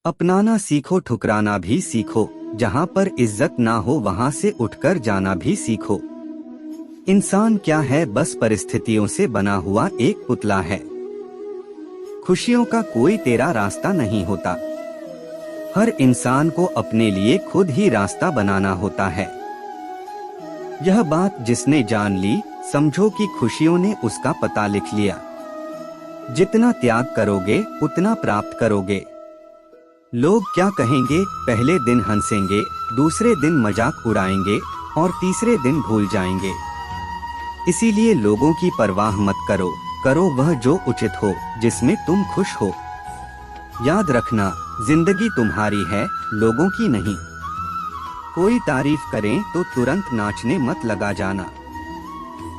अपनाना सीखो, ठुकराना भी सीखो। जहाँ पर इज्जत ना हो वहाँ से उठकर जाना भी सीखो। इंसान क्या है, बस परिस्थितियों से बना हुआ एक पुतला है। खुशियों का कोई तेरा रास्ता नहीं होता। हर इंसान को अपने लिए खुद ही रास्ता बनाना होता है। यह बात जिसने जान ली, समझो कि खुशियों ने उसका पता लिख लिया। जितना त्याग करोगे उतना प्राप्त करोगे। लोग क्या कहेंगे, पहले दिन हंसेंगे, दूसरे दिन मजाक उड़ाएंगे और तीसरे दिन भूल जाएंगे। इसीलिए लोगों की परवाह मत करो, करो वह जो उचित हो, जिसमें तुम खुश हो। याद रखना, जिंदगी तुम्हारी है, लोगों की नहीं। कोई तारीफ करें तो तुरंत नाचने मत लगा जाना।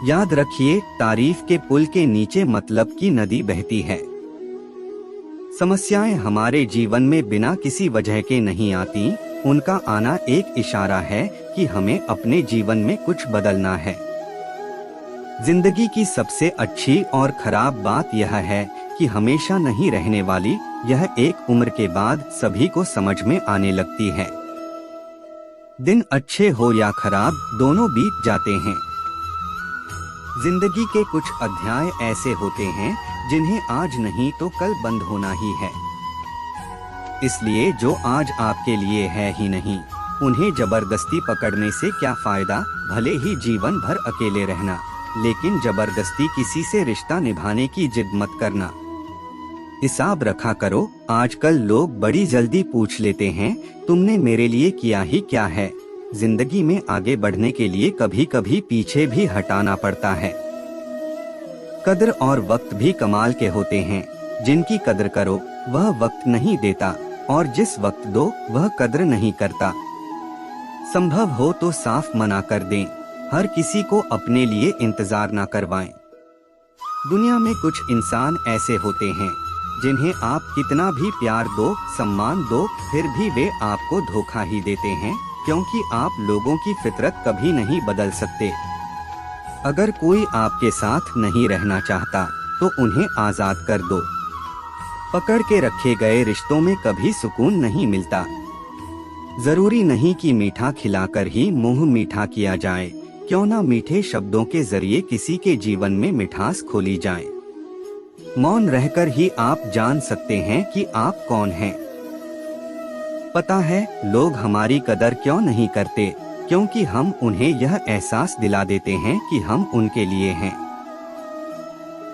याद रखिए, तारीफ के पुल के नीचे मतलब की नदी बहती है। समस्याएं हमारे जीवन में बिना किसी वजह के नहीं आती, उनका आना एक इशारा है कि हमें अपने जीवन में कुछ बदलना है। जिंदगी की सबसे अच्छी और खराब बात यह है कि हमेशा नहीं रहने वाली, यह एक उम्र के बाद सभी को समझ में आने लगती है। दिन अच्छे हो या खराब, दोनों बीत जाते हैं। जिंदगी के कुछ अध्याय ऐसे होते हैं जिन्हें आज नहीं तो कल बंद होना ही है। इसलिए जो आज आपके लिए है ही नहीं, उन्हें जबरदस्ती पकड़ने से क्या फायदा। भले ही जीवन भर अकेले रहना, लेकिन जबरदस्ती किसी से रिश्ता निभाने की जिद मत करना। हिसाब रखा करो। आजकल लोग बड़ी जल्दी पूछ लेते हैं, तुमने मेरे लिए किया ही क्या है। जिंदगी में आगे बढ़ने के लिए कभी कभी पीछे भी हटाना पड़ता है। कद्र और वक्त भी कमाल के होते हैं। जिनकी कद्र करो वह वक्त नहीं देता, और जिस वक्त दो वह कद्र नहीं करता। संभव हो तो साफ मना कर दें। हर किसी को अपने लिए इंतजार ना करवाएं। दुनिया में कुछ इंसान ऐसे होते हैं जिन्हें आप कितना भी प्यार दो, सम्मान दो, फिर भी वे आपको धोखा ही देते हैं, क्योंकि आप लोगों की फितरत कभी नहीं बदल सकते। अगर कोई आपके साथ नहीं रहना चाहता तो उन्हें आजाद कर दो। पकड़ के रखे गए रिश्तों में कभी सुकून नहीं मिलता। जरूरी नहीं कि मीठा खिलाकर ही मुंह मीठा किया जाए, क्यों ना मीठे शब्दों के जरिए किसी के जीवन में मिठास खोली जाए। मौन रहकर ही आप जान सकते हैं कि आप कौन हैं। पता है लोग हमारी कदर क्यों नहीं करते, क्योंकि हम उन्हें यह एहसास दिला देते हैं कि हम उनके लिए हैं।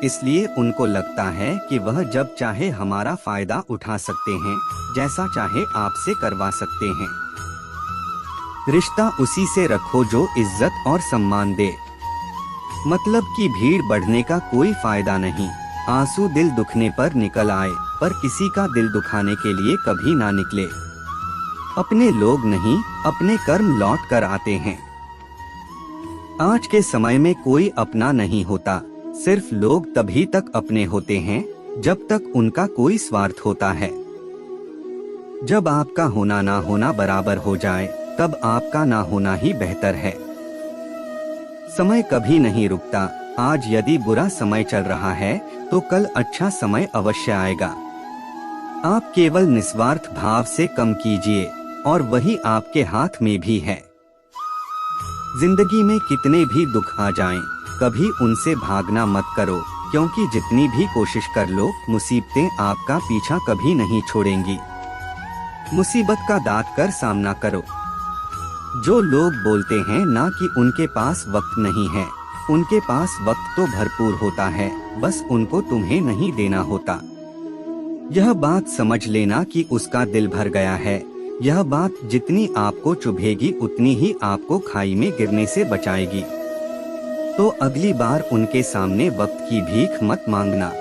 इसलिए उनको लगता है कि वह जब चाहे हमारा फायदा उठा सकते हैं, जैसा चाहे आपसे करवा सकते हैं। रिश्ता उसी से रखो जो इज्जत और सम्मान दे। मतलब की भीड़ बढ़ने का कोई फायदा नहीं। आंसू दिल दुखने पर निकल आए, पर किसी का दिल दुखाने के लिए कभी ना निकले। अपने लोग नहीं, अपने कर्म लौट कर आते हैं। आज के समय में कोई अपना नहीं होता, सिर्फ लोग तभी तक अपने होते हैं जब तक उनका कोई स्वार्थ होता है। जब आपका होना ना होना बराबर हो जाए, तब आपका ना होना ही बेहतर है। समय कभी नहीं रुकता। आज यदि बुरा समय चल रहा है तो कल अच्छा समय अवश्य आएगा। आप केवल निस्वार्थ भाव से कम कीजिए, और वही आपके हाथ में भी है। जिंदगी में कितने भी दुख आ जाएं, कभी उनसे भागना मत करो, क्योंकि जितनी भी कोशिश कर लो, मुसीबतें आपका पीछा कभी नहीं छोड़ेंगी। मुसीबत का दांत कर सामना करो। जो लोग बोलते हैं ना कि उनके पास वक्त नहीं है, उनके पास वक्त तो भरपूर होता है, बस उनको तुम्हें नहीं देना होता। यह बात समझ लेना कि उसका दिल भर गया है। यह बात जितनी आपको चुभेगी उतनी ही आपको खाई में गिरने से बचाएगी। तो अगली बार उनके सामने वक्त की भीख मत मांगना।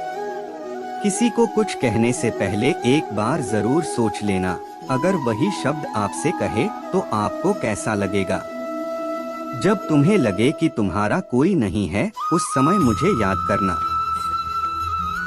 किसी को कुछ कहने से पहले एक बार जरूर सोच लेना, अगर वही शब्द आपसे कहे तो आपको कैसा लगेगा। जब तुम्हें लगे कि तुम्हारा कोई नहीं है, उस समय मुझे याद करना।